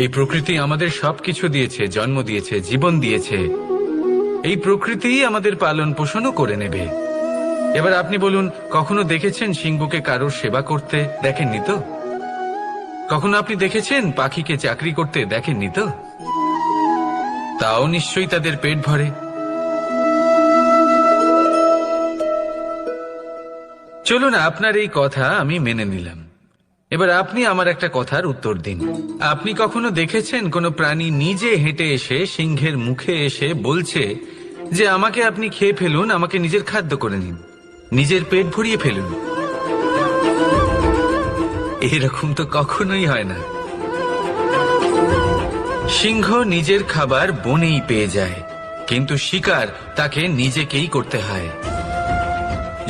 এই প্রকৃতি আমাদের সবকিছু দিয়েছে, জন্ম দিয়েছে, জীবন দিয়েছে। এই প্রকৃতিই আমাদের পালন পোষণও করে নেবে। এবার আপনি বলুন, কখনো দেখেছেন সিংহকে কারোর সেবা করতে? দেখেননি তো। কখনো আপনি দেখেছেন পাখিকে চাকরি করতে? দেখেননি তো। তাও নিশ্চয়ই তাদের পেট ভরে। চলুন, আপনার এই কথা আমি মেনে নিলাম। এবার আপনি আমার একটা কথার উত্তর দিন। আপনি কখনো দেখেছেন কোনো প্রাণী নিজে হেঁটে এসে সিংহের মুখে এসে বলছে যে আমাকে আপনি খেয়ে ফেলুন, আমাকে নিজের খাদ্য করে নিন, নিজের পেট ভরিয়ে ফেলুন? এরকম তো কখনোই হয় না। সিংহ নিজের খাবার বনেই পেয়ে যায়, কিন্তু শিকার তাকে নিজেকেই করতে হয়।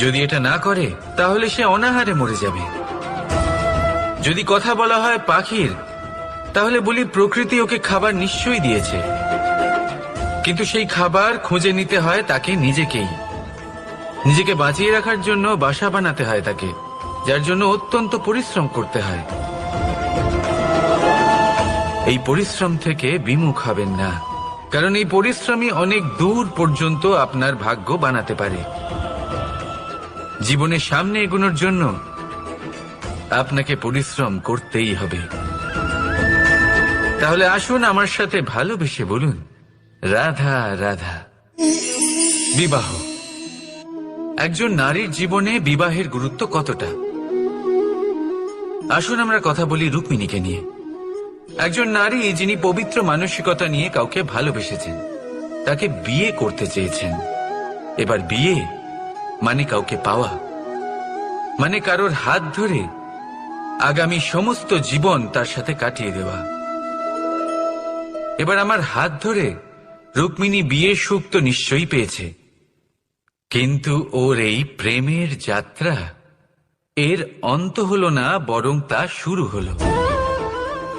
যদি এটা না করে তাহলে সে অনাহারে মরে যাবে। যদি কথা বলা হয় পাখির, তাহলে বলি প্রকৃতি ওকে খাবার নিশ্চয়ই দিয়েছে, কিন্তু সেই খাবার খুঁজে নিতে হয় তাকে নিজেকেই। নিজেকে বাঁচিয়ে রাখার জন্য বাসা বানাতে হয় তাকে, যার জন্য অত্যন্ত পরিশ্রম করতে হয়। এই পরিশ্রম থেকে বিমুখ হবেন না, কারণ এই পরিশ্রমই অনেক দূর পর্যন্ত আপনার ভাগ্য বানাতে পারে। জীবনের সামনে এগোনোর জন্য আপনাকে পরিশ্রম করতেই হবে। তাহলে আসুন আমার সাথে ভালোবেসে বলুন, রাধা রাধা। বিবাহ। একজন নারীর জীবনে বিবাহের গুরুত্ব কতটা? আসুন আমরা কথা বলি রুক্মিণীকে নিয়ে। একজন নারী যিনি পবিত্র মানসিকতা নিয়ে কাউকে ভালোবেসেছেন, তাকে বিয়ে করতে চেয়েছেন। এবার বিয়ে মানে কাউকে পাওয়া, মানে কারোর হাত ধরে আগামী সমস্ত জীবন তার সাথে কাটিয়ে দেওয়া। এবার আমার হাত ধরে রুক্মিণী বিয়ের সুখ তো নিশ্চয়ই পেয়েছে, কিন্তু ওর এই প্রেমের যাত্রা এর অন্ত হলো না, বরং তা শুরু হলো।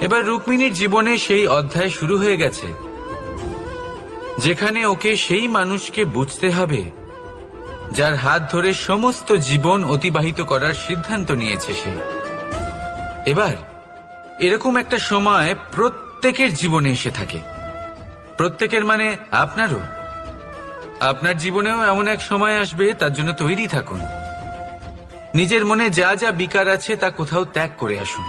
এবার রুক্মিণীর জীবনে সেই অধ্যায় শুরু হয়ে গেছে, যেখানে ওকে সেই মানুষকে বুঝতে হবে যার হাত ধরে সমস্ত জীবন অতিবাহিত করার সিদ্ধান্ত নিয়েছে সে। এবার এরকম একটা সময় প্রত্যেকের জীবনে এসে থাকে। প্রত্যেকের মানে আপনারও। আপনার জীবনেও এমন এক সময় আসবে, তার জন্য তৈরি থাকুন। নিজের মনে যা যা বিকার আছে তা কোথাও ত্যাগ করে আসুন,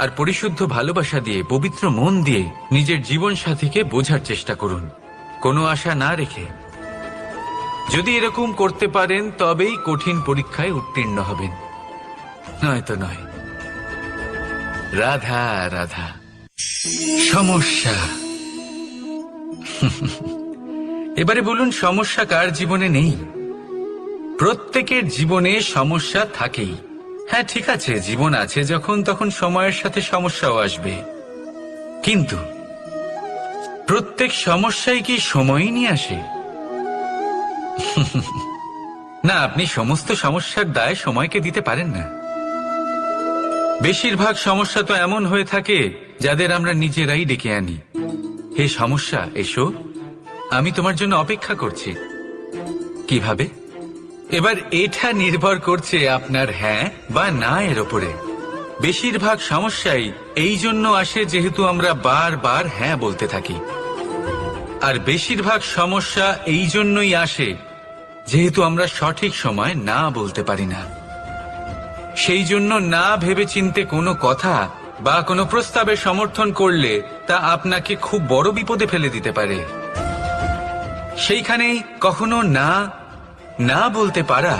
আর পরিশুদ্ধ ভালোবাসা দিয়ে, পবিত্র মন দিয়ে নিজের জীবন সাথীকে বোঝার চেষ্টা করুন, কোনো আশা না রেখে। যদি এরকম করতে পারেন তবেই কঠিন পরীক্ষায় উত্তীর্ণ হবেন, নয়তো নয়। রাধা রাধা। সমস্যা। এবারে বলুন, সমস্যা কার জীবনে নেই? প্রত্যেকের জীবনে সমস্যা থাকেই। হ্যাঁ ঠিক আছে, জীবন আছে যখন, তখন সময়ের সাথে সমস্যাও আসবে, কিন্তু প্রত্যেক সমস্যাই কি সময়ই নিয়ে আসে? না, আপনি সমস্ত সমস্যার দায় সময়কে দিতে পারেন না। বেশিরভাগ সমস্যা তো এমন হয়ে থাকে যাদের আমরা নিজেরাই ডেকে আনি। হে সমস্যা, এসো, আমি তোমার জন্য অপেক্ষা করছি। কিভাবে? এবার এটা নির্ভর করছে আপনার হ্যাঁ বা না এর ওপরে। বেশিরভাগ সমস্যাই এই জন্য আসে যেহেতু আমরা বারবার হ্যাঁ বলতে থাকি, আর বেশিরভাগ সমস্যা এই জন্যই আসে যেহেতু আমরা সঠিক সময় না বলতে পারি না। সেই জন্য না ভেবেচিন্তে কোনো কথা বা কোনো প্রস্তাবের সমর্থন করলে তা আপনাকে খুব বড় বিপদে ফেলে দিতে পারে। সেইখানেই কখনো না না বলতে পারা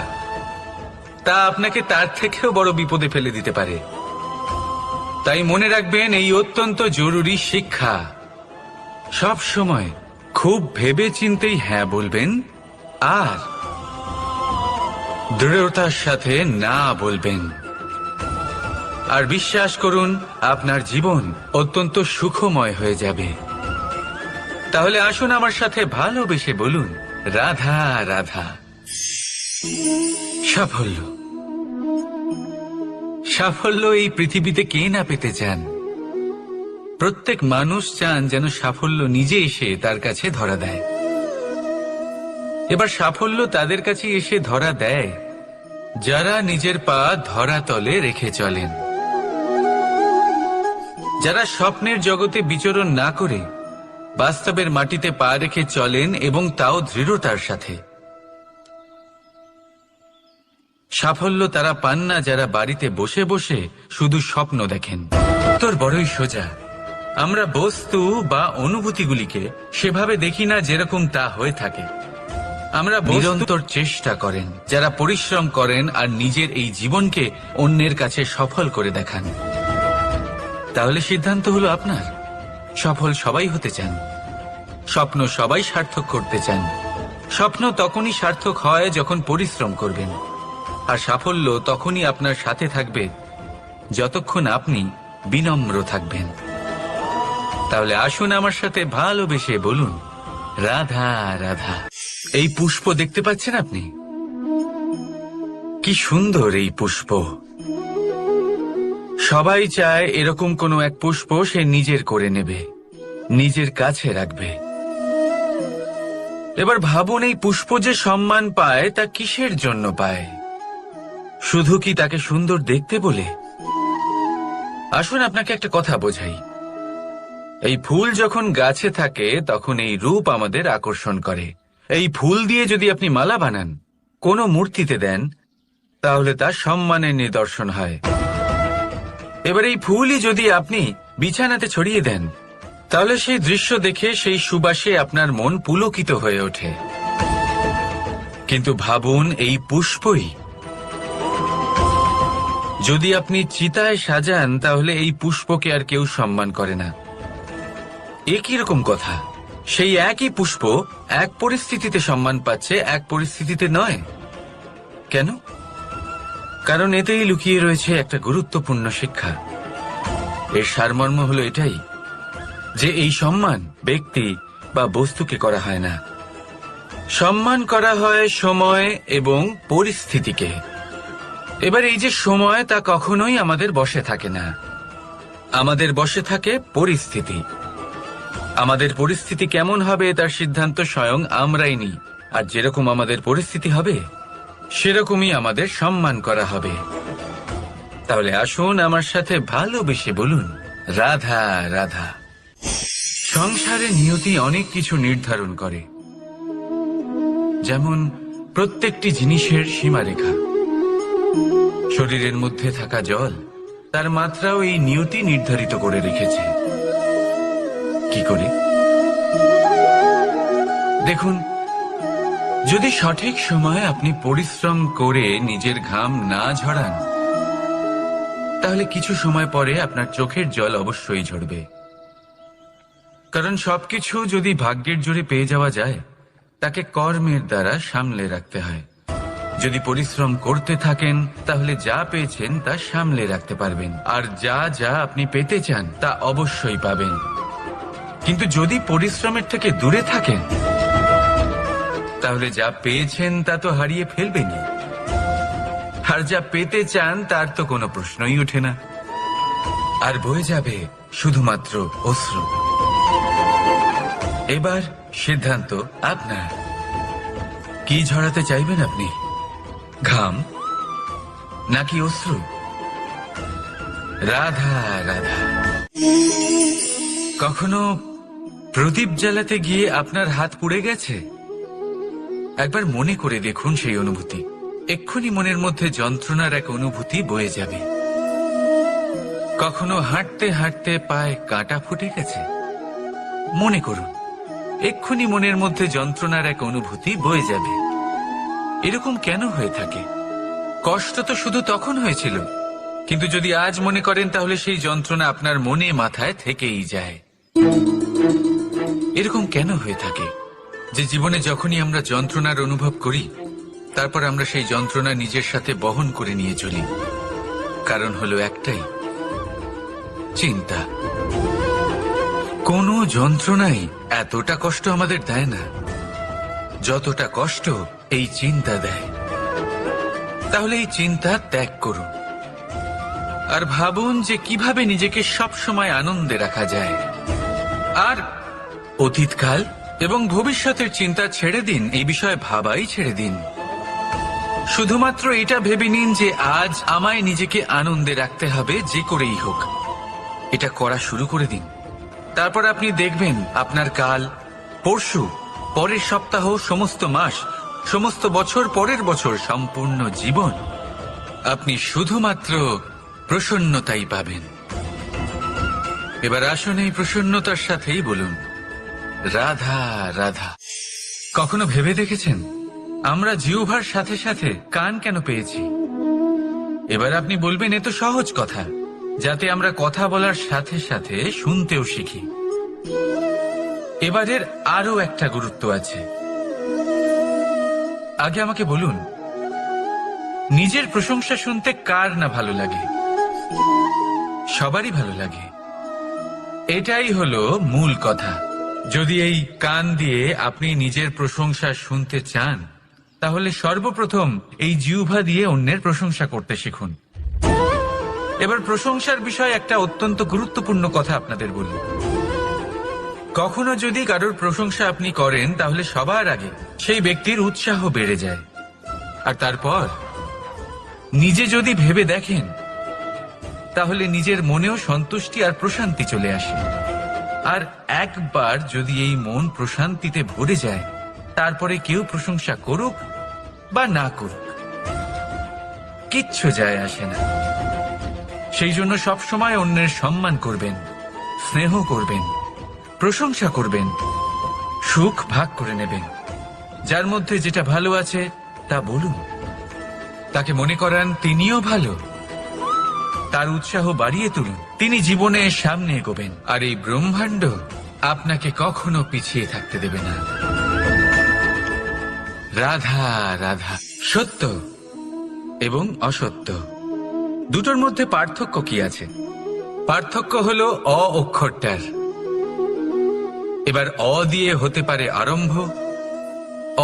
তা আপনাকে তার থেকেও বড় বিপদে ফেলে দিতে পারে। তাই মনে রাখবেন, এই অত্যন্ত জরুরি শিক্ষা। সব সময় খুব ভেবে চিন্তেই হ্যাঁ বলবেন, আর দৃঢ়তার সাথে না বলবেন। আর বিশ্বাস করুন, আপনার জীবন অত্যন্ত সুখময় হয়ে যাবে। তাহলে আসুন আমার সাথে ভালোবেসে বলুন, রাধা রাধা। সাফল্য। সাফল্য এই পৃথিবীতে কে না পেতে চান? প্রত্যেক মানুষ চান যেন সাফল্য নিজে এসে তার কাছে ধরা দেয়। এবার সাফল্য তাদের কাছে এসে ধরা দেয় যারা নিজের পা ধরাতলে রেখে চলেন। যারা স্বপ্নের জগতে বিচরণ না করে বাস্তবের মাটিতে পা রেখে চলেন এবং তাও দৃঢ়তার সাথে। সাফল্য তারা পান না যারা বাড়িতে বসে বসে শুধু স্বপ্ন দেখেন। উত্তর বড়ই সোজা। আমরা বস্তু বা অনুভূতিগুলিকে সেভাবে দেখি না যেরকম তা হয়ে থাকে। আমরা নিরন্তর চেষ্টা করেন যারা পরিশ্রম করেন আর নিজের এই জীবনকে অন্যের কাছে সফল করে দেখান। তাহলে সিদ্ধান্ত হলো আপনার। সফল সবাই হতে চান, স্বপ্ন সবাই সার্থক করতে চান। স্বপ্ন তখনই সার্থক হয় যখন পরিশ্রম করবেন, আর সাফল্য তখনই আপনার সাথে থাকবে যতক্ষণ আপনি বিনম্র থাকবেন। তাহলে আসুন আমার সাথে ভালোবেসে বলুন, রাধা রাধা। এই পুষ্প দেখতে পাচ্ছেন আপনি? কি সুন্দর এই পুষ্প। সবাই চায় এরকম কোনো এক পুষ্প সে নিজের করে নেবে, নিজের কাছে রাখবে। এবার ভাবুন, এই পুষ্প যে সম্মান পায় তা কিসের জন্য পায়? শুধু কি তাকে সুন্দর দেখতে বলে? আসুন আপনাকে একটা কথা বোঝাই। এই ফুল যখন গাছে থাকে তখন এই রূপ আমাদের আকর্ষণ করে। এই ফুল দিয়ে যদি আপনি মালা বানান, কোনো মূর্তিতে দেন, তাহলে তা সম্মানের নিদর্শন হয়। এবার এই ফুলই যদি আপনি বিছানাতে ছড়িয়ে দেন, তাহলে সেই দৃশ্য দেখে সেই সুবাসে আপনার মন পুলকিত হয়ে ওঠে। কিন্তু ভাবুন, এই পুষ্পই যদি আপনি চিতায় সাজান, তাহলে এই পুষ্পকে আর কেউ সম্মান করে না। একই রকম কথা, সেই একই পুষ্প এক পরিস্থিতিতে সম্মান পাচ্ছে, এক পরিস্থিতিতে নয়। কেন? কারণ এতেই লুকিয়ে রয়েছে একটা গুরুত্বপূর্ণ শিক্ষা। এর সারমর্ম হলো এটাই যে এই সম্মান ব্যক্তি বা বস্তুকে করা হয় না, সম্মান করা হয় সময় এবং পরিস্থিতিকে। এবার এই যে সময়, তা কখনোই আমাদের বশে থাকে না। আমাদের বশে থাকে পরিস্থিতি। আমাদের পরিস্থিতি কেমন হবে তার সিদ্ধান্ত স্বয়ং আমরাই নিই, আর যেরকম আমাদের পরিস্থিতি হবে সেরকমই আমাদের সম্মান করা হবে। তাহলে আসুন আমার সাথে ভালোবেসে বলুন, রাধা রাধা। সংসারে নিয়তি অনেক কিছু নির্ধারণ করে, যেমন প্রত্যেকটি জিনিসের সীমারেখা। শরীরের মধ্যে থাকা জল, তার মাত্রাও এই নিয়তি নির্ধারিত করে রেখেছে। কি করে? দেখুন, যদি সঠিক সময়ে আপনি পরিশ্রম করে নিজের ঘাম না ঝরান, তাহলে কিছু সময় পরে আপনার চোখের জল অবশ্যই ঝরবে। কারণ সবকিছু যদি ভাগ্যের জোরে পেয়ে যাওয়া যায়, তাকে কর্মের দ্বারা সামলে রাখতে হয়। যদি পরিশ্রম করতে থাকেন, তাহলে যা পেয়েছেন তা সামলে রাখতে পারবেন, আর যা যা আপনি পেতে চান তা অবশ্যই পাবেন। কিন্তু যদি পরিশ্রমের থেকে দূরে থাকেন, তাহলে যা পেয়েছেন তা তো হারিয়ে ফেলবেনই, আর যা পেতে চান তার তো কোনো প্রশ্নই ওঠে না, আর বয়ে যাবে শুধুমাত্র অশ্রু। এবার সিদ্ধান্ত আপনার। কি ঝরাতে চাইবেন আপনি? ঘাম নাকি অশ্রু? রাধা রাধা। কখনো প্রদীপ জ্বালাতে গিয়ে আপনার হাত পুড়ে গেছে? একবার মনে করে দেখুন সেই অনুভূতি। এক্ষুনি মনের মধ্যে যন্ত্রণার এক অনুভূতি বয়ে যাবে। কখনো হাঁটতে হাঁটতে পায়ে কাঁটা ফুটে গেছে? মনে করুন, এক্ষুনি মনের মধ্যে যন্ত্রণার এক অনুভূতি বয়ে যাবে। এরকম কেন হয়ে থাকে? কষ্ট তো শুধু তখন হয়েছিল, কিন্তু যদি আজ মনে করেন তাহলে সেই যন্ত্রণা আপনার মনে মাথায় থেকেই যায়। এরকম কেন হয়ে থাকে যে জীবনে যখনই আমরা যন্ত্রণার অনুভব করি, তারপর আমরা সেই যন্ত্রণা নিজের সাথে বহন করে নিয়ে চলি? কারণ হলো একটাই, চিন্তা। কোনো যন্ত্রণাই এতটা কষ্ট আমাদের দেয় না যতটা কষ্ট এই চিন্তা দেয়। তাহলে এই চিন্তা ত্যাগ করুন আর ভাবুন যে কিভাবে নিজেকে সব সময় আনন্দে রাখা যায়। আর অতীতকাল এবং ভবিষ্যতের চিন্তা ছেড়ে দিন, এই বিষয়ে ভাবাই ছেড়ে দিন। শুধুমাত্র এটা ভেবে নিন যে আজ আমায় নিজেকে আনন্দে রাখতে হবে, যে করেই হোক। এটা করা শুরু করে দিন। তারপর আপনি দেখবেন আপনার কাল, পরশু, পরের সপ্তাহ, সমস্ত মাস, সমস্ত বছর, পরের বছর, সম্পূর্ণ জীবন আপনি শুধুমাত্র প্রসন্নতাই পাবেন। এবার আসুন এই প্রসন্নতার সাথেই বলুন, রাধা রাধা। কখনো ভেবে দেখেছেন আমরা জিহ্বার সাথে সাথে কান কেন পেয়েছি? এবার আপনি বলবেন এ তো সহজ কথা, যাতে আমরা কথা বলার সাথে সাথে শুনতেও শিখি। এবারের আরো একটা গুরুত্ব আছে। আগে আমাকে বলুন, নিজের প্রশংসা শুনতে কার না ভালো লাগে? সবারই ভালো লাগে। এটাই হলো মূল কথা। যদি এই কান দিয়ে আপনি নিজের প্রশংসা শুনতে চান, তাহলে সর্বপ্রথম এই জিহ্বা দিয়ে অন্যের প্রশংসা করতে শিখুন। এবার প্রশংসার বিষয়ে একটা অত্যন্ত গুরুত্বপূর্ণ কথা আপনাদের বলি। কখনো যদি কারোর প্রশংসা আপনি করেন, তাহলে সবার আগে সেই ব্যক্তির উৎসাহ বেড়ে যায়। আর তারপর নিজে যদি ভেবে দেখেন, তাহলে নিজের মনেও সন্তুষ্টি আর প্রশান্তি চলে আসে। আর একবার যদি এই মন প্রশান্তিতে ভরে যায়, তারপরে কেউ প্রশংসা করুক বা না করুক, কিচ্ছু যায় আসে না। সেই জন্য সবসময় অন্যের সম্মান করবেন, স্নেহ করবেন, প্রশংসা করবেন, সুখ ভাগ করে নেবেন। যার মধ্যে যেটা ভালো আছে তা বলুন, তাকে মনে করান তিনিও ভালো, তার উৎসাহ বাড়িয়ে তুলুন। তিনি জীবনে সামনে এগোবেন, আর এই ব্রহ্মাণ্ড আপনাকে কখনো পিছিয়ে থাকতে দেবে না। রাধা রাধা। সত্য এবং অসত্য দুটোর মধ্যে পার্থক্য কি আছে? পার্থক্য হলো অ অক্ষরটার। এবার অ দিয়ে হতে পারে আরম্ভ,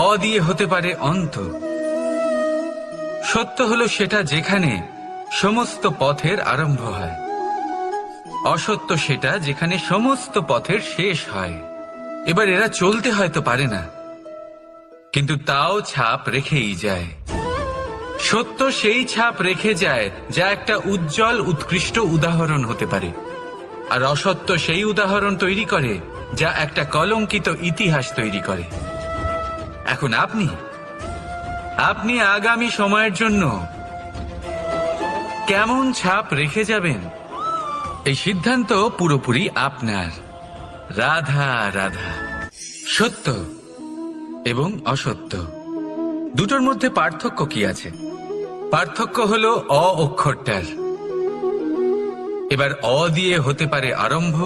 অ দিয়ে হতে পারে অন্ত। সত্য হলো সেটা যেখানে সমস্ত পথের আরম্ভ হয়, অসত্য সেটা যেখানে সমস্ত পথের শেষ হয়। এবার এরা চলতে হয়তো পারে না, কিন্তু তাও ছাপ রেখেই যায়। সত্য সেই ছাপ রেখে যায় যা একটা উজ্জ্বল উৎকৃষ্ট উদাহরণ হতে পারে, আর অসত্য সেই উদাহরণ তৈরি করে যা একটা কলঙ্কিত ইতিহাস তৈরি করে। এখন আপনি আগামী সময়ের জন্য কেমন ছাপ রেখে যাবেন, এই সিদ্ধান্ত পুরোপুরি আপনার। রাধা রাধা। সত্য এবং অসত্য দুটোর মধ্যে পার্থক্য কি আছে? পার্থক্য হলো অ অক্ষরটার। এবার অ দিয়ে হতে পারে আরম্ভ,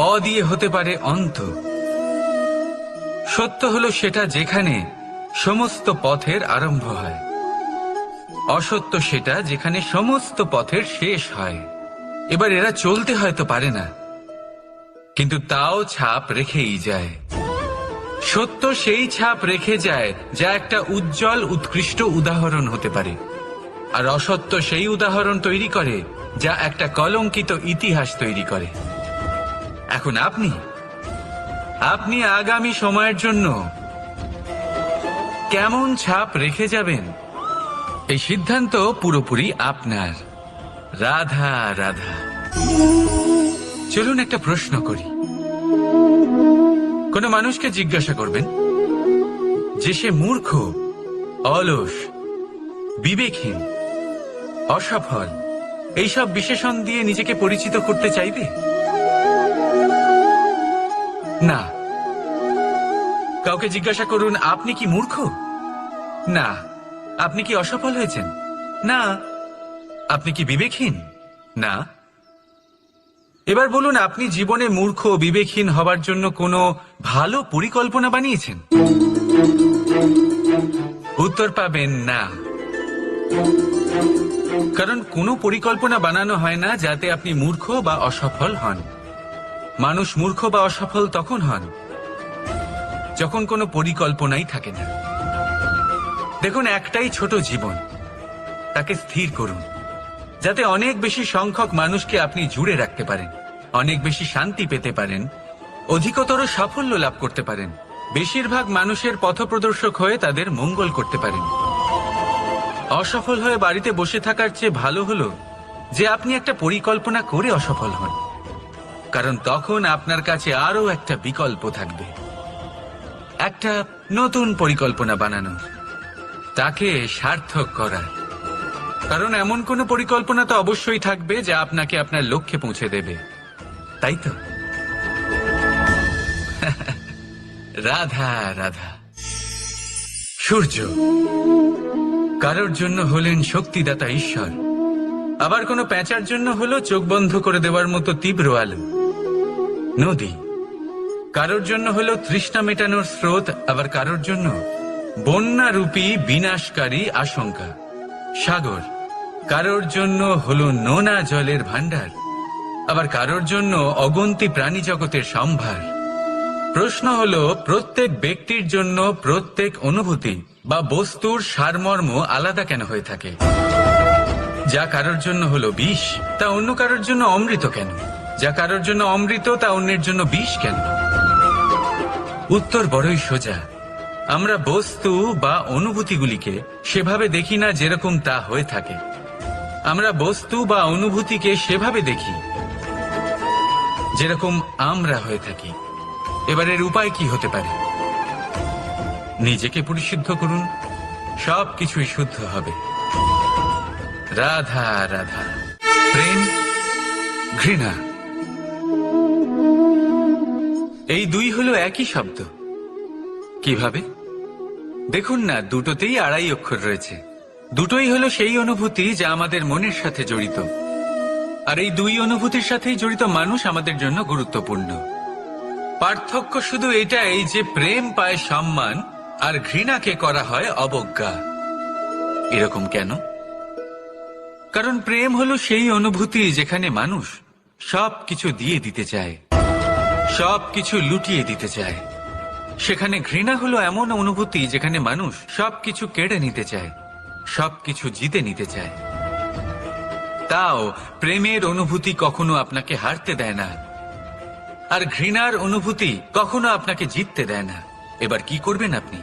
অ দিয়ে হতে পারে অন্ত। সত্য হলো সেটা যেখানে সমস্ত পথের আরম্ভ হয়, অসত্য সেটা যেখানে সমস্ত পথের শেষ হয়। এবার এরা চলতে হয়তো পারে না, কিন্তু তাও ছাপ রেখেই যায়। সত্য সেই ছাপ রেখে যায় যা একটা উজ্জ্বল উৎকৃষ্ট উদাহরণ হতে পারে, আর অসত্য সেই উদাহরণ তৈরি করে যা একটা কলঙ্কিত ইতিহাস তৈরি করে। এখন আপনি আগামী সময়ের জন্য কেমন ছাপ রেখে যাবেন, এই সিদ্ধান্ত পুরোপুরি আপনার। রাধা রাধা। চলুন একটা প্রশ্ন করি। কোন মানুষকে জিজ্ঞাসা করবেন যে সে মূর্খ, অলস, বিবেকহীন, অসফল, এইসব বিশেষণ দিয়ে নিজেকে পরিচিত করতে চাইবে? না। কাউকে জিজ্ঞাসা করুন আপনি কি মূর্খ? না। আপনি কি অসফল হয়েছেন? না। আপনি কি বিবেকহীন? না। এবার বলুন, আপনি জীবনে মূর্খ ও বিবেকহীন হবার জন্য কোনো ভালো পরিকল্পনা বানিয়েছেন? উত্তর পাবেন না। কারণ কোনো পরিকল্পনা বানানো হয় না যাতে আপনি মূর্খ বা অসফল হন। মানুষ মূর্খ বা অসফল তখন হন যখন কোনো পরিকল্পনাই থাকে না। দেখুন, একটাই ছোট জীবন, তাকে স্থির করুন যাতে অনেক বেশি সংখ্যক মানুষকে আপনি জুড়ে রাখতে পারেন, অনেক বেশি শান্তি পেতে পারেন, অধিকতর সাফল্য লাভ করতে পারেন, বেশিরভাগ মানুষের পথপ্রদর্শক হয়ে তাদের মঙ্গল করতে পারেন। অসফল হয়ে বাড়িতে বসে থাকার চেয়ে ভালো হলো যে আপনি একটা পরিকল্পনা করে অসফল হন, কারণ তখন আপনার কাছে আরো একটা বিকল্প থাকবে, একটা নতুন পরিকল্পনা বানানোর, তাকে সার্থক করার। কারণ এমন কোনো পরিকল্পনা তো অবশ্যই থাকবে যা আপনাকে আপনার লক্ষ্যে পৌঁছে দেবে, তাই তো? রাধা রাধা। সূর্য কারোর জন্য হলেন শক্তিদাতা ঈশ্বর, আবার কোনো প্যাঁচার জন্য হলো চোখ বন্ধ করে দেওয়ার মতো তীব্র আলো। নদী কারোর জন্য হলো তৃষ্ণা মেটানোর স্রোত, আবার কারোর জন্য বন্যারূপী বিনাশকারী আশঙ্কা। সাগর কারোর জন্য হলো নোনা জলের ভান্ডার, আবার কারোর জন্য অগন্তি প্রাণী জগতের সম্ভার। প্রশ্ন হলো, প্রত্যেক ব্যক্তির জন্য প্রত্যেক অনুভূতি বা বস্তুর সারমর্ম আলাদা কেন হয়ে থাকে? যা কারোর জন্য হলো বিষ, তা অন্য কারোর জন্য অমৃত কেন? যা কারোর জন্য অমৃত, তা অন্যের জন্য বিষ কেন? উত্তর বড়ই সোজা। আমরা বস্তু বা অনুভূতিগুলিকে সেভাবে দেখি না যেরকম তা হয়ে থাকে। আমরা বস্তু বা অনুভূতিকে সেভাবে দেখি যেরকম আমরা হয়ে থাকি। এবারের উপায় কি হতে পারে? নিজেকে পরিশুদ্ধ করুন, সবকিছুই শুদ্ধ হবে। রাধা রাধা। প্রেম, ঘৃণা, এই দুই হলো একই শব্দ। কিভাবে? দেখুন না, দুটোতেই আড়াই অক্ষর রয়েছে। দুটোই হলো সেই অনুভূতি যা আমাদের মনের সাথে জড়িত, আর এই দুই অনুভূতির সাথেই জড়িত মানুষ আমাদের জন্য গুরুত্বপূর্ণ। পার্থক্য শুধু এটাই যে প্রেম পায় সম্মান আর ঘৃণাকে করা হয় অবজ্ঞা। এরকম কেন? কারণ প্রেম হলো সেই অনুভূতি যেখানে মানুষ সবকিছু দিয়ে দিতে চায়, সবকিছু লুটিয়ে দিতে চায়। সেখানে ঘৃণা হলো এমন অনুভূতি যেখানে মানুষ সবকিছু কেড়ে নিতে চায়, সবকিছু জিতে নিতে চায়। তাও প্রেমের অনুভূতি কখনো আপনাকে হারতে দেয় না, আর ঘৃণার অনুভূতি কখনো আপনাকে জিততে দেয় না। এবার কি করবেন আপনি?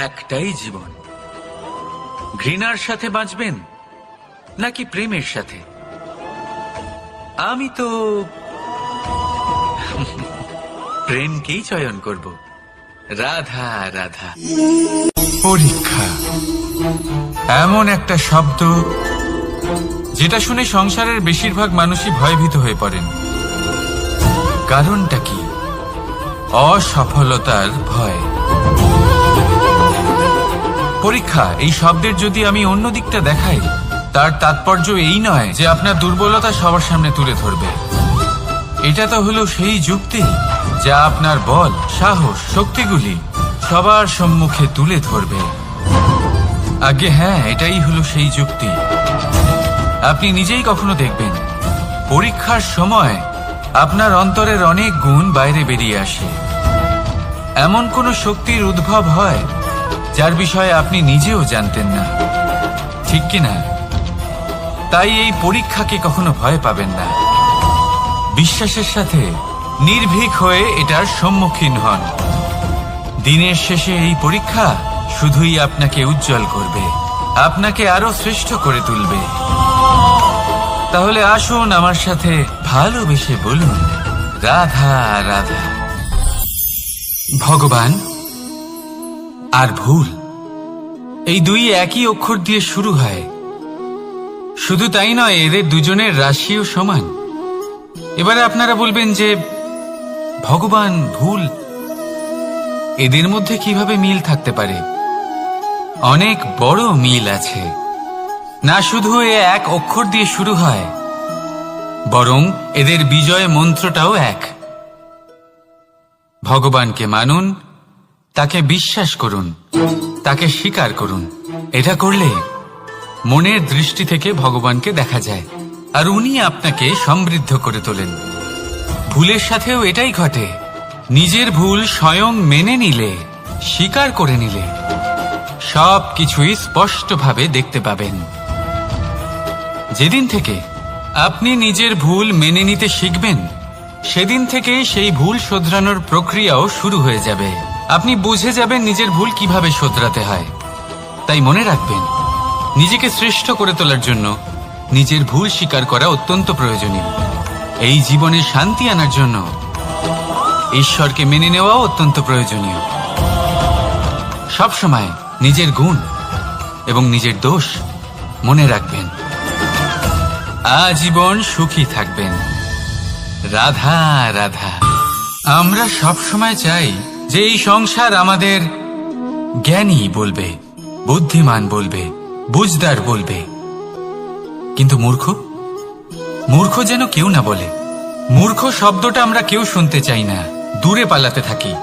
একটাই জীবন। ঘৃণার সাথে বাঁচবেন নাকি প্রেমের সাথে? আমি তো প্রেমকেই চয়ন করব। রাধা রাধা। পরীক্ষা এমন একটা শব্দ যেটা শুনে সংসারের বেশিরভাগ মানুষই ভয়ভীত হয়ে পড়েন। কারণটা কি? অসফলতার ভয়। পরীক্ষা এই শব্দের যদি আমি অন্য দিকটা দেখাই, তার তাৎপর্য এই নয় যে আপনার দুর্বলতা সবার সামনে তুলে ধরবে। এটা তো হলো সেই যুক্তি যা আপনার বল, সাহস, শক্তিগুলি সবার সম্মুখে তুলে ধরবে। আগে হ্যাঁ, এটাই হলো সেই যুক্তি। আপনি নিজেই কখনো দেখবেন পরীক্ষার সময় আপনার অন্তরের অনেক গুণ বাইরে বেরিয়ে আসে। এমন কোন শক্তির উদ্ভব হয় যার বিষয়ে আপনি নিজেও জানতেন না, ঠিক কিনা? তাই এই পরীক্ষাকে কখনো ভয় পাবেন না। বিশ্বাসের সাথে নির্ভীক হয়ে এটার সম্মুখীন হন। দিনের শেষে এই পরীক্ষা শুধুই আপনাকে উজ্জ্বল করবে, আপনাকে আরো শ্রেষ্ঠ করে তুলবে। তাহলে আসুন আমার সাথে ভালোবেসে বলুন, রাধা রাধা। ভগবান আর ভুল, এই দুই একই অক্ষর দিয়ে শুরু হয়। শুধু তাই নয়, এদের দুজনের রাশিও সমান। এবারে আপনারা বলবেন যে ভগবান, ভুল, এদের মধ্যে কিভাবে মিল থাকতে পারে? অনেক বড় মিল আছে। না শুধু এ এক অক্ষর দিয়ে শুরু হয়, বরং এদের বিজয় মন্ত্রটাও এক। ভগবানকে মানুন, তাকে বিশ্বাস করুন, তাকে স্বীকার করুন। এটা করলে মনের দৃষ্টি থেকে ভগবানকে দেখা যায়, আর উনি আপনাকে সমৃদ্ধ করে তোলেন। ভুলের সাথেও এটাই ঘটে। নিজের ভুল স্বয়ং মেনে নিলে, স্বীকার করে নিলে সব কিছুই স্পষ্টভাবে দেখতে পাবেন। যেদিন থেকে আপনি নিজের ভুল মেনে নিতে শিখবেন, সেদিন থেকে সেই ভুল শোধরানোর প্রক্রিয়াও শুরু হয়ে যাবে। আপনি বুঝে যাবেন নিজের ভুল কিভাবে শোধরাতে হয়। তাই মনে রাখবেন, নিজেকে শ্রেষ্ঠ করে তোলার জন্য নিজের ভুল স্বীকার করা অত্যন্ত প্রয়োজনীয়। এই জীবনে শান্তি আনার জন্য ঈশ্বরকে মেনে নেওয়াও অত্যন্ত প্রয়োজনীয়। সবসময় নিজের গুণ এবং নিজের দোষ মনে রাখবেন। আজীবন সুখী থাকবেন। রাধা রাধা। আমরা সবসময় চাই যে এই সংসার আমাদের জ্ঞানী বলবে, বুদ্ধিমান বলবে, বুঝদার বলবে, কিন্তু মূর্খ মূর্খ যেন কেউ না বলে। মূর্খ শব্দটা আমরা কেউ শুনতে চাই না, দূরে পালাতে থাকি।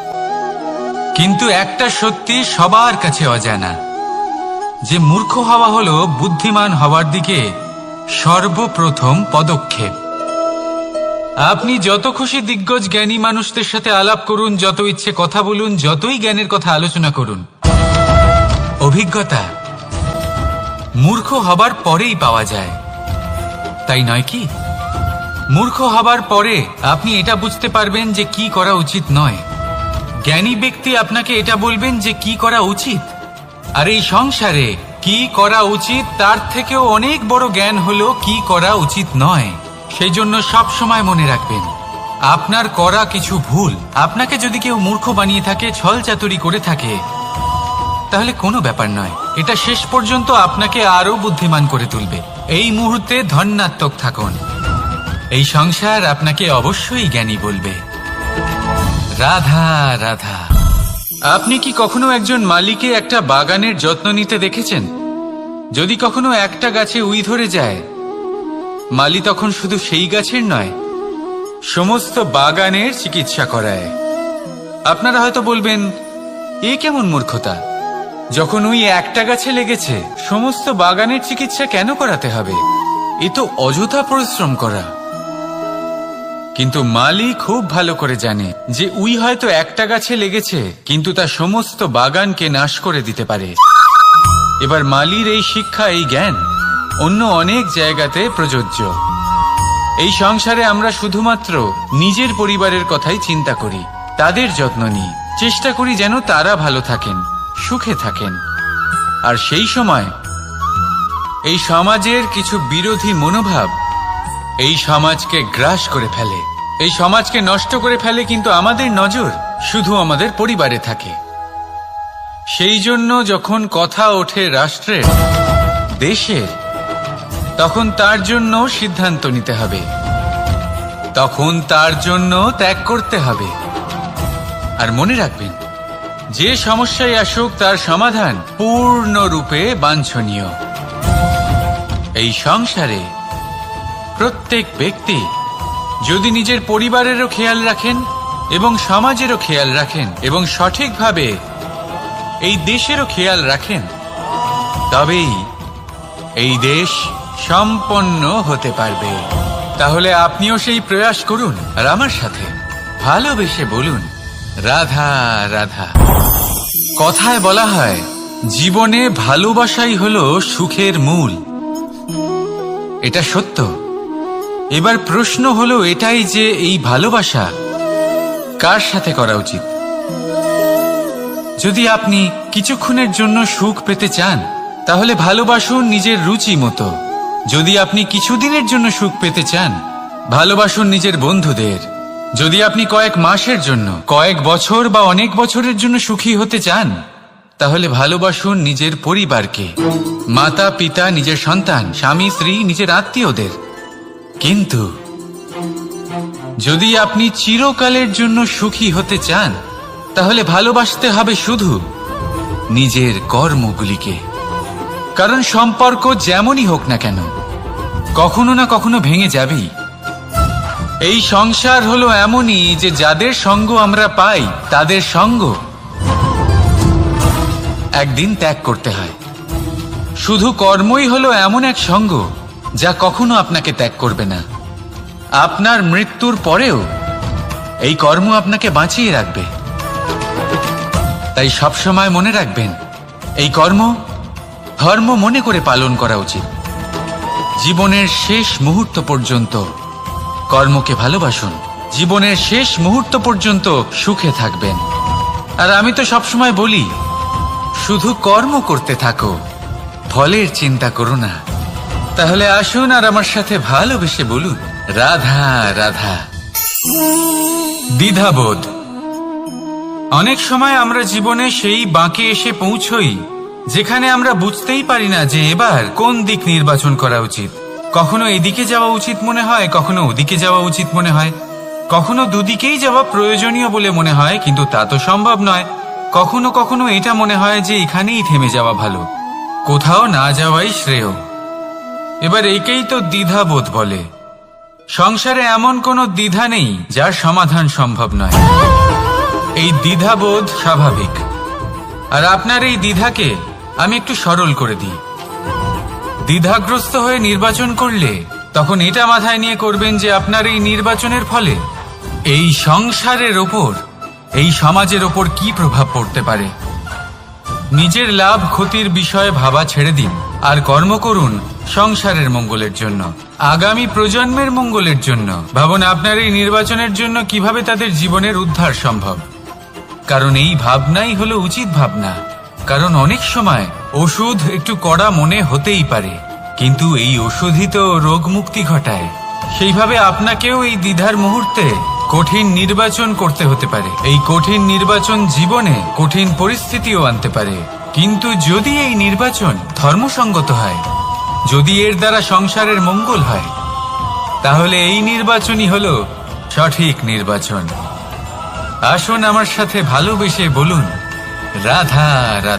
কিন্তু একটা সত্যি সবার কাছে অজানা, যে মূর্খ হওয়া হলো বুদ্ধিমান হওয়ার দিকে সর্বপ্রথম পদক্ষেপ। আপনি যত খুশি দিগ্গজ জ্ঞানী মানুষদের সাথে আলাপ করুন, যত ইচ্ছে কথা বলুন, যতই জ্ঞানের কথা আলোচনা করুন, অভিজ্ঞতা মূর্খ হবার পরেই পাওয়া যায়, তাই নয় কি? মূর্খ হবার পরে আপনি এটা বুঝতে পারবেন যে কি করা উচিত নয়। জ্ঞানী ব্যক্তি আপনাকে এটা বলবেন যে কি করা উচিত। আর এই সংসারে কি করা উচিত তার থেকেও অনেক বড় জ্ঞান হলো কি করা উচিত নয়। সেই জন্য সব সময় মনে রাখবেন, আপনার করা কিছু ভুল আপনাকে যদি কেউ মূর্খ বানিয়ে থাকে, ছল চাতুরি করে থাকে, তাহলে কোনো ব্যাপার নয়। এটা শেষ পর্যন্ত আপনাকে আরো বুদ্ধিমান করে তুলবে। এই মুহূর্তে ধন্যাত্মক থাকুন। এই সংসার আপনাকে অবশ্যই জ্ঞানী বলবে। রাধা রাধা। আপনি কি কখনো একজন মালিকে একটা বাগানের যত্ন নিতে দেখেছেন? যদি কখনো একটা গাছে উই ধরে যায়, মালি তখন শুধু সেই গাছের নয়, সমস্ত বাগানের চিকিৎসা করায়। আপনারা হয়তো বলবেন, এ কেমন মূর্খতা? যখন উই একটা গাছে লেগেছে, সমস্ত বাগানের চিকিৎসা কেন করাতে হবে? এ তো অযথা পরিশ্রম করা। কিন্তু মালি খুব ভালো করে জানে যে উই হয়তো একটা গাছে লেগেছে, কিন্তু তা সমস্ত বাগানকে নাশ করে দিতে পারে। এবার মালির এই শিক্ষা, এই জ্ঞান অন্য অনেক জায়গাতে প্রযোজ্য। এই সংসারে আমরা শুধুমাত্র নিজের পরিবারের কথাই চিন্তা করি, তাদের যত্ন নিই, চেষ্টা করি যেন তারা ভালো থাকেন, সুখে থাকেন। আর সেই সময় এই সমাজের কিছু বিরোধী মনোভাব এই সমাজকে গ্রাস করে ফেলে, এই সমাজকে নষ্ট করে ফেলে। কিন্তু আমাদের নজর শুধু আমাদের পরিবারে থাকে। সেই জন্য যখন কথা ওঠে রাষ্ট্রের, দেশের, তখন তার জন্য সিদ্ধান্ত নিতে হবে, তখন তার জন্য ত্যাগ করতে হবে। আর মনে রাখবেন, যে সমস্যায় আসুক তার সমাধান পূর্ণরূপে বাঞ্ছনীয়। এই সংসারে প্রত্যেক ব্যক্তি যদি নিজের পরিবারেরও খেয়াল রাখেন এবং সমাজেরও খেয়াল রাখেন এবং সঠিকভাবে এই দেশেরও খেয়াল রাখেন, তবেই এই দেশ সম্পন্ন হতে পারবে। তাহলে আপনিও সেই প্রয়াস করুন আর আমার সাথে ভালোবেসে বলুন, রাধা রাধা। কথায় বলা হয়, জীবনে ভালোবাসাই হলো সুখের মূল। এটা সত্য। এবার প্রশ্ন হলো এটাই যে এই ভালোবাসা কার সাথে করা উচিত? যদি আপনি কিছুক্ষণের জন্য সুখ পেতে চান, তাহলে ভালোবাসুন নিজের রুচি মতো। যদি আপনি কিছুদিনের জন্য সুখ পেতে চান, ভালোবাসুন নিজের বন্ধুদের। যদি আপনি কয়েক মাসের জন্য, কয়েক বছর বা অনেক বছরের জন্য সুখী হতে চান, তাহলে ভালোবাসুন নিজের পরিবারকে, মাতা পিতা, নিজের সন্তান, স্বামী স্ত্রী, নিজের আত্মীয়দের। কিন্তু যদি আপনি চিরকালের জন্য সুখী হতে চান, তাহলে ভালোবাসতে হবে শুধু নিজের কর্মগুলিকে। কারণ সম্পর্ক যেমনই হোক না কেন, কখনো না কখনো ভেঙে যাবেই। এই সংসার হলো এমনই যে যাদের সঙ্গ আমরা পাই, তাদের সঙ্গ একদিন ত্যাগ করতে হয়। শুধু কর্মই হলো এমন এক সঙ্গ যা কখনো আপনাকে ত্যাগ করবে না। আপনার মৃত্যুর পরেও এই কর্ম আপনাকে বাঁচিয়ে রাখবে। তাই সবসময় মনে রাখবেন, এই কর্ম ধর্ম মনে করে পালন করা উচিত। জীবনের শেষ মুহূর্ত পর্যন্ত কর্মকে ভালোবাসুন, জীবনের শেষ মুহূর্ত পর্যন্ত সুখে থাকবেন। আর আমি তো সবসময় বলি, শুধু কর্ম করতে থাকো, ফলের চিন্তা করো না। তাহলে আসুন আর আমার সাথে ভালোবেসে বলুন, রাধা রাধা। দ্বিধাবোধ। অনেক সময় আমরা জীবনে সেই বাঁকে এসে পৌঁছই যেখানে আমরা বুঝতেই পারি না যে এবার কোন দিক নির্বাচন করা উচিত। কখনো এদিকে যাওয়া উচিত মনে হয়, কখনো ওদিকে যাওয়া উচিত মনে হয়, কখনো দুদিকেই যাওয়া প্রয়োজনীয় বলে মনে হয়, কিন্তু তা তো সম্ভব নয়। কখনো কখনো এটা মনে হয় যে এখানেই থেমে যাওয়া ভালো, কোথাও না যাওয়াই শ্রেয়। এবার একেই তো দ্বিধাবোধ বলে। সংসারে এমন কোনো দ্বিধা নেই যার সমাধান সম্ভব নয়। এই দ্বিধাবোধ স্বাভাবিক, আর আপনার এই দ্বিধাকে আমি একটু সরল করে দিই। দ্বিধাগ্রস্ত হয়ে নির্বাচন করলে তখন এটা মাথায় নিয়ে করবেন যে আপনার এই নির্বাচনের ফলে এই সংসারের ওপর, এই সমাজের ওপর কি প্রভাব পড়তে পারে। নিজের লাভ ক্ষতির বিষয়ে ভাবা ছেড়ে দিন আর কর্ম করুন সংসারের মঙ্গলের জন্য, আগামী প্রজন্মের মঙ্গলের জন্য। ভাবুন আপনার এই নির্বাচনের জন্য কিভাবে তাদের জীবনের উদ্ধার সম্ভব। কারণ এই ভাবনাই হলো উচিত ভাবনা। কারণ অনেক সময় ওষুধ একটু কড়া মনে হতেই পারে, কিন্তু এই ওষুধই তো রোগ মুক্তি ঘটায়। সেইভাবে আপনাকেও এই দ্বিধার মুহূর্তে কঠিন নির্বাচন করতে হতে পারে। এই কঠিন নির্বাচন জীবনে কঠিন পরিস্থিতিও আনতে পারে, কিন্তু যদি এই নির্বাচন ধর্মসঙ্গত হয়, যদি এর দ্বারা সংসারের মঙ্গল হয়, তাহলে এই নির্বাচনই হলো সঠিক নির্বাচন। আসুন আমার সাথে ভালোবেসে বলুন, রাধা রাধা।